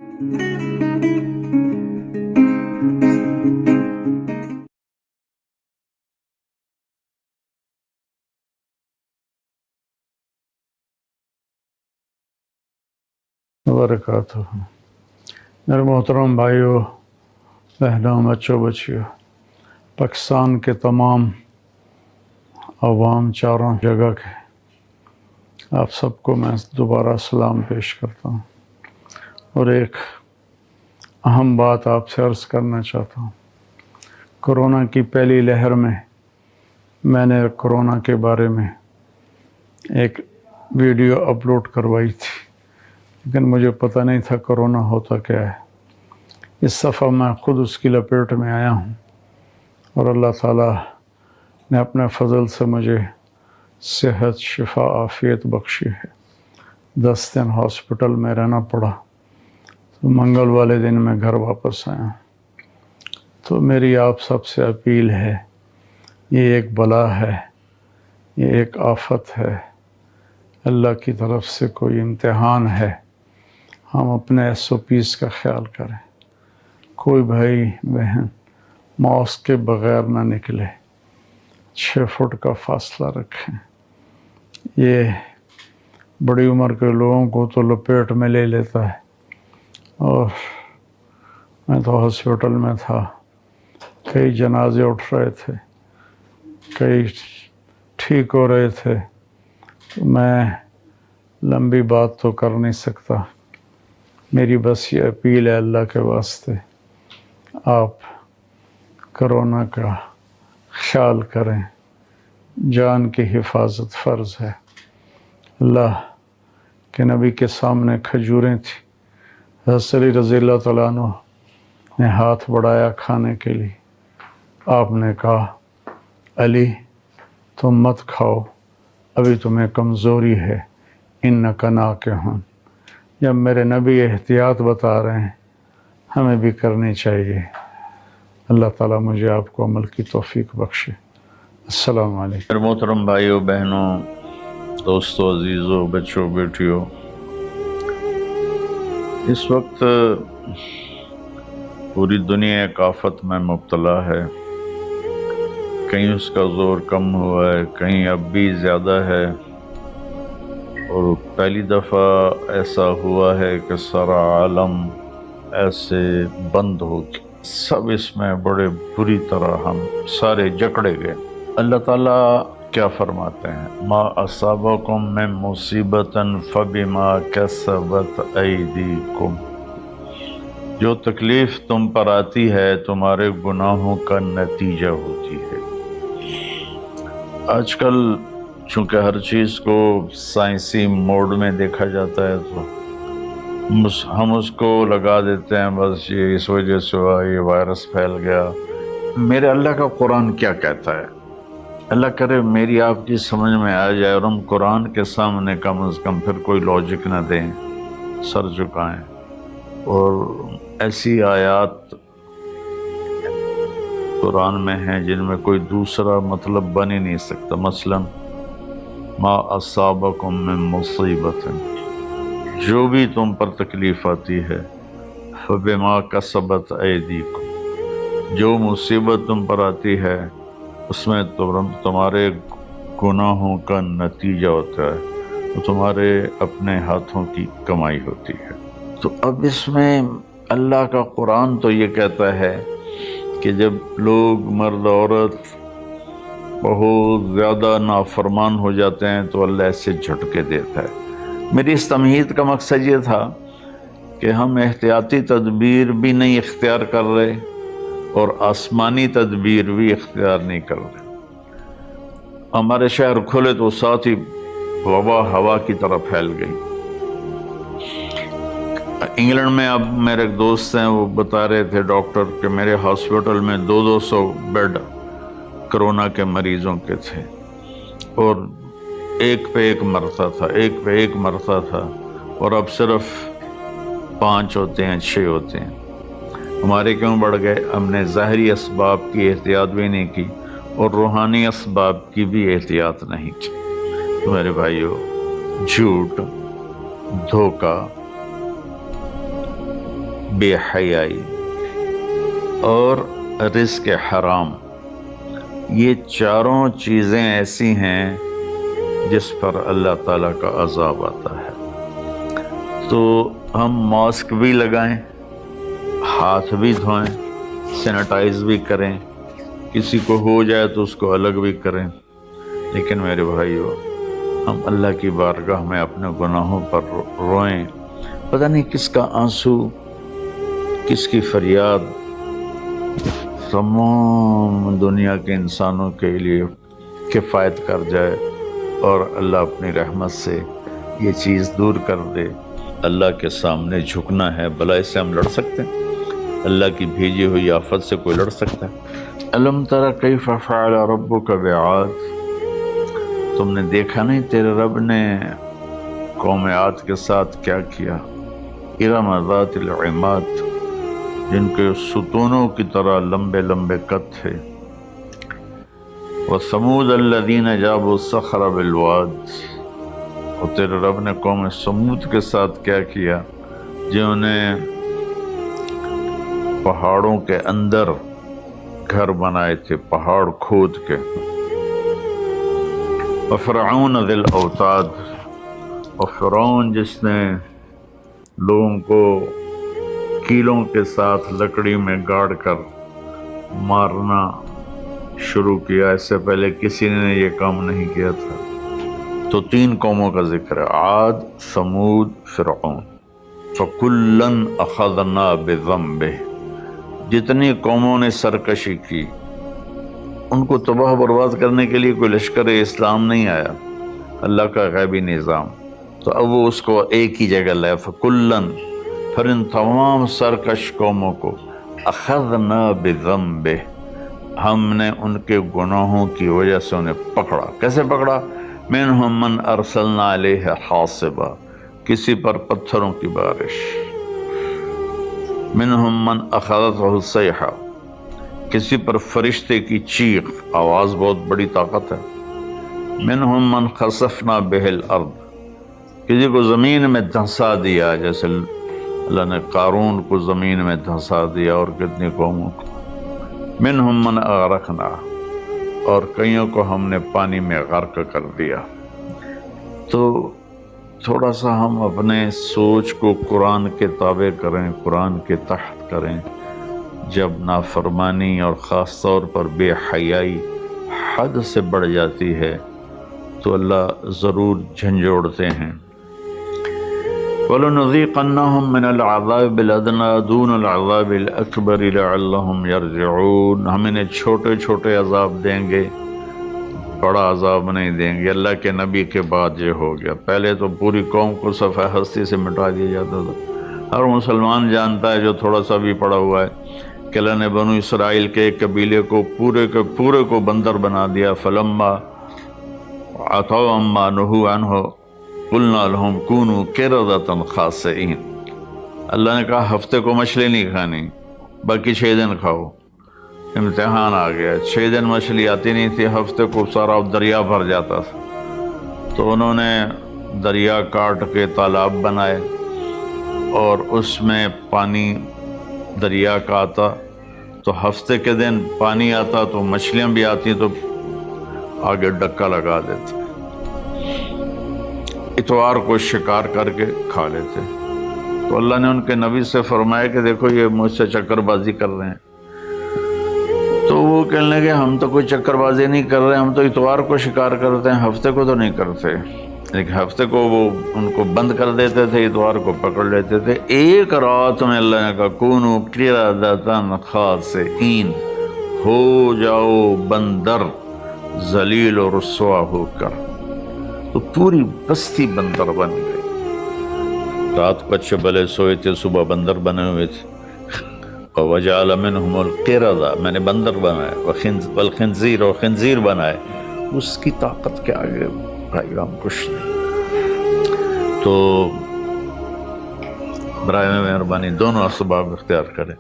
وبرکاتہ۔ میرے محترم بھائیوں، بہنوں، بچوں، بچیوں، پاکستان کے تمام عوام چاروں جگہ کے آپ سب کو میں دوبارہ سلام پیش کرتا ہوں، اور ایک اہم بات آپ سے عرض کرنا چاہتا ہوں۔ کرونا کی پہلی لہر میں نے کرونا کے بارے میں ایک ویڈیو اپلوڈ کروائی تھی، لیکن مجھے پتہ نہیں تھا کرونا ہوتا کیا ہے۔ اس دفعہ میں خود اس کی لپیٹ میں آیا ہوں، اور اللہ تعالیٰ نے اپنے فضل سے مجھے صحت، شفا، عافیت بخشی ہے۔ 10 دن ہاسپٹل میں رہنا پڑا، تو منگل والے دن میں گھر واپس آیا ہوں۔ تو میری آپ سب سے اپیل ہے، یہ ایک بلا ہے، یہ ایک آفت ہے، اللہ کی طرف سے کوئی امتحان ہے۔ ہم اپنے SOPs کا خیال کریں، کوئی بھائی بہن ماسک کے بغیر نہ نکلے، 6 فٹ کا فاصلہ رکھیں۔ یہ بڑی عمر کے لوگوں کو تو لپیٹ میں لے لیتا ہے، اور میں تو ہاسپٹل میں تھا، کئی جنازے اٹھ رہے تھے، کئی ٹھیک ہو رہے تھے، تو میں لمبی بات تو کر نہیں سکتا۔ میری بس یہ اپیل ہے اللہ کے واسطے، آپ کرونا کا خیال کریں، جان کی حفاظت فرض ہے۔ اللہ کے نبی کے سامنے کھجوریں تھیں، حضرت علی رضی اللہ تعالیٰ عنہ نے ہاتھ بڑھایا کھانے کے لیے، آپ نے کہا علی تم مت کھاؤ، ابھی تمہیں کمزوری ہے، انک ناکح۔ جب میرے نبی احتیاط بتا رہے ہیں، ہمیں بھی کرنی چاہیے۔ اللہ تعالیٰ مجھے آپ کو عمل کی توفیق بخشے۔ السلام علیکم۔ میرے محترم بھائیوں، بہنوں، دوستوں، عزیزوں، بچوں، بیٹیوں، اس وقت پوری دنیا ایک آفت میں مبتلا ہے۔ کہیں اس کا زور کم ہوا ہے، کہیں اب بھی زیادہ ہے، اور پہلی دفعہ ایسا ہوا ہے کہ سارا عالم ایسے بند ہو کے سب اس میں بڑے بری طرح ہم سارے جکڑے گئے۔ اللہ تعالیٰ کیا فرماتے ہیں؟ ما اصابکم من مصیبت فبما کسبت ایدیکم، جو تکلیف تم پر آتی ہے تمہارے گناہوں کا نتیجہ ہوتی ہے۔ آج کل چونکہ ہر چیز کو سائنسی موڈ میں دیکھا جاتا ہے، تو ہم اس کو لگا دیتے ہیں بس یہ اس وجہ سے ہوا، یہ وائرس پھیل گیا۔ میرے اللہ کا قرآن کیا کہتا ہے؟ اللہ کرے میری آپ کی سمجھ میں آ جائے، اور ہم قرآن کے سامنے کم از کم پھر کوئی لاجک نہ دیں، سر جھکائیں، اور ایسی آیات قرآن میں ہیں جن میں کوئی دوسرا مطلب بن ہی نہیں سکتا۔ مثلا ما اصابکم من مصیبت، جو بھی تم پر تکلیف آتی ہے، فبما کسبت ایدیکم، جو مصیبت تم پر آتی ہے اس میں تمہارے گناہوں کا نتیجہ ہوتا ہے، وہ تمہارے اپنے ہاتھوں کی کمائی ہوتی ہے۔ تو اب اس میں اللہ کا قرآن تو یہ کہتا ہے کہ جب لوگ مرد عورت بہت زیادہ نافرمان ہو جاتے ہیں تو اللہ ایسے جھٹکے دیتا ہے۔ میری اس تمہید کا مقصد یہ تھا کہ ہم احتیاطی تدبیر بھی نہیں اختیار کر رہے اور آسمانی تدبیر بھی اختیار نہیں کر رہے۔ ہمارے شہر کھلے تو ساتھ ہی وبا ہوا کی طرح پھیل گئی۔ انگلینڈ میں اب میرے ایک دوست ہیں، وہ بتا رہے تھے ڈاکٹر کہ میرے ہاسپٹل میں 200 بیڈ کرونا کے مریضوں کے تھے، اور ایک پہ ایک مرتا تھا، ایک پہ ایک مرتا تھا، اور اب صرف 5 ہوتے ہیں، 6 ہوتے ہیں۔ ہمارے کیوں بڑھ گئے؟ ہم نے ظاہری اسباب کی احتیاط بھی نہیں کی اور روحانی اسباب کی بھی احتیاط نہیں کی۔ تو میرے بھائیوں، جھوٹ، دھوکہ، بے حیائی اور رزق حرام، یہ چاروں چیزیں ایسی ہیں جس پر اللہ تعالیٰ کا عذاب آتا ہے۔ تو ہم ماسک بھی لگائیں، ہاتھ بھی دھوئیں، سینیٹائز بھی کریں، کسی کو ہو جائے تو اس کو الگ بھی کریں، لیکن میرے بھائیو ہم اللہ کی بارگاہ میں اپنے گناہوں پر روئیں۔ پتہ نہیں کس کا آنسو، کس کی فریاد تمام دنیا کے انسانوں کے لیے کفایت کر جائے اور اللہ اپنی رحمت سے یہ چیز دور کر دے۔ اللہ کے سامنے جھکنا ہے، بھلا سے ہم لڑ سکتے ہیں؟ اللہ کی بھیجی ہوئی آفت سے کوئی لڑ سکتا ہے؟ الم تر کیف فعل ربک بعاد، تم نے دیکھا نہیں تیرے رب نے قوم عاد کے ساتھ کیا کیا؟ ارم ذات العماد، جن کے ستونوں کی طرح لمبے لمبے قد تھے۔ وثمود الذین جابوا الصخر بالواد، اور تیرے رب نے قوم سمود کے ساتھ کیا کیا؟ جنہوں نے پہاڑوں کے اندر گھر بنائے تھے، پہاڑ کھود کے۔ وفرعون ذی الاوتاد، اور فرعون جس نے لوگوں کو کیلوں کے ساتھ لکڑی میں گاڑ کر مارنا شروع کیا، اس سے پہلے کسی نے یہ کام نہیں کیا تھا۔ تو 3 قوموں کا ذکر ہے، عاد، ثمود، فرعون۔ فَكُلًّا أَخَذْنَا بِذَنبِهِ، جتنی قوموں نے سرکشی کی ان کو تباہ برباد کرنے کے لیے کوئی لشکر اسلام نہیں آیا، اللہ کا غیبی نظام، تو اب وہ اس کو ایک ہی جگہ لائے۔ فَكُلًّا، پھر ان تمام سرکش قوموں کو اخذنا بذنبہ، ہم نے ان کے گناہوں کی وجہ سے انہیں پکڑا۔ کیسے پکڑا؟ منہم من ارسلنا علیہ حاصبا، کسی پر پتھروں کی بارش۔ منہم من اخذتہ الصیحہ، کسی پر فرشتے کی چیخ، آواز بہت بڑی طاقت ہے۔ منہم من خسفنا بہ الارض، کسی کو زمین میں دھنسا دیا، جیسے اللہ نے قارون کو زمین میں دھنسا دیا، اور کتنی قوموں کو۔ منہم من اغرقنا، اور کئیوں کو ہم نے پانی میں غرق کر دیا۔ تو تھوڑا سا ہم اپنے سوچ کو قرآن کے تابع کریں، قرآن کے تحت کریں۔ جب نافرمانی اور خاص طور پر بے حیائی حد سے بڑھ جاتی ہے تو اللہ ضرور جھنجھوڑتے ہیں۔ وَلَنُذِيقَنَّهُم مِّنَ الْعَذَابِ الْأَدْنَىٰ دُونَ الْعَذَابِ الْأَكْبَرِ لَعَلَّهُمْ يَرْجِعُونَ، ہم انہیں چھوٹے چھوٹے عذاب دیں گے، بڑا عذاب نہیں دیں گے۔ اللہ کے نبی کے بعد یہ ہو گیا، پہلے تو پوری قوم کو صفحہ ہستی سے مٹا دیا جاتا تھا۔ ہر مسلمان جانتا ہے جو تھوڑا سا بھی پڑا ہوا ہے کہ اللہ نے بنو اسرائیل کے ایک قبیلے کو پورے کے پورے کو بندر بنا دیا۔ فَلَمَّا عَتَوْا عَمَّا نُهُوا عَنْهُ قُلْنَا لَهُمْ كُونُوا قِرَدَةً خَاسِئِينَ، اللہ نے کہا ہفتے کو مچھلی نہیں کھانی، باقی 6 دن کھاؤ۔ امتحان آ گیا، 6 دن مچھلی آتی نہیں تھی، ہفتے کو سارا دریا بھر جاتا تھا، تو انہوں نے دریا کاٹ کے تالاب بنائے اور اس میں پانی دریا کا آتا، تو ہفتے کے دن پانی آتا تو مچھلیاں بھی آتی تو آگے ڈکا لگا دیتے، اتوار کو شکار کر کے کھا لیتے۔ تو اللہ نے ان کے نبی سے فرمایا کہ دیکھو یہ مجھ سے چکر بازی کر رہے ہیں۔ تو وہ کہنے لگے ہم تو کوئی چکر بازی نہیں کر رہے، ہم تو اتوار کو شکار کرتے ہیں، ہفتے کو تو نہیں کرتے۔ لیکن ہفتے کو وہ ان کو بند کر دیتے تھے، اتوار کو پکڑ لیتے تھے۔ ایک رات میں اللہ نے کہا کونوا قردۃ خاسئین، ہو جاؤ بندر ذلیل و رسوا ہو کر۔ تو پوری بستی بندر بن گئی، رات کو اچھے بھلے سوئے تھے، صبح بندر بنے ہوئے تھے۔ وَجَعَلَ مِنْهُمُ الْقِرَدَةَ، میں نے بندر بنائے، وَالْخِنْزِيرَ اور خنزیر بنائے۔ اس کی طاقت کے آگے بھائی ہم کچھ نہیں۔ تو برائے مہربانی دونوں اسباب اختیار کریں۔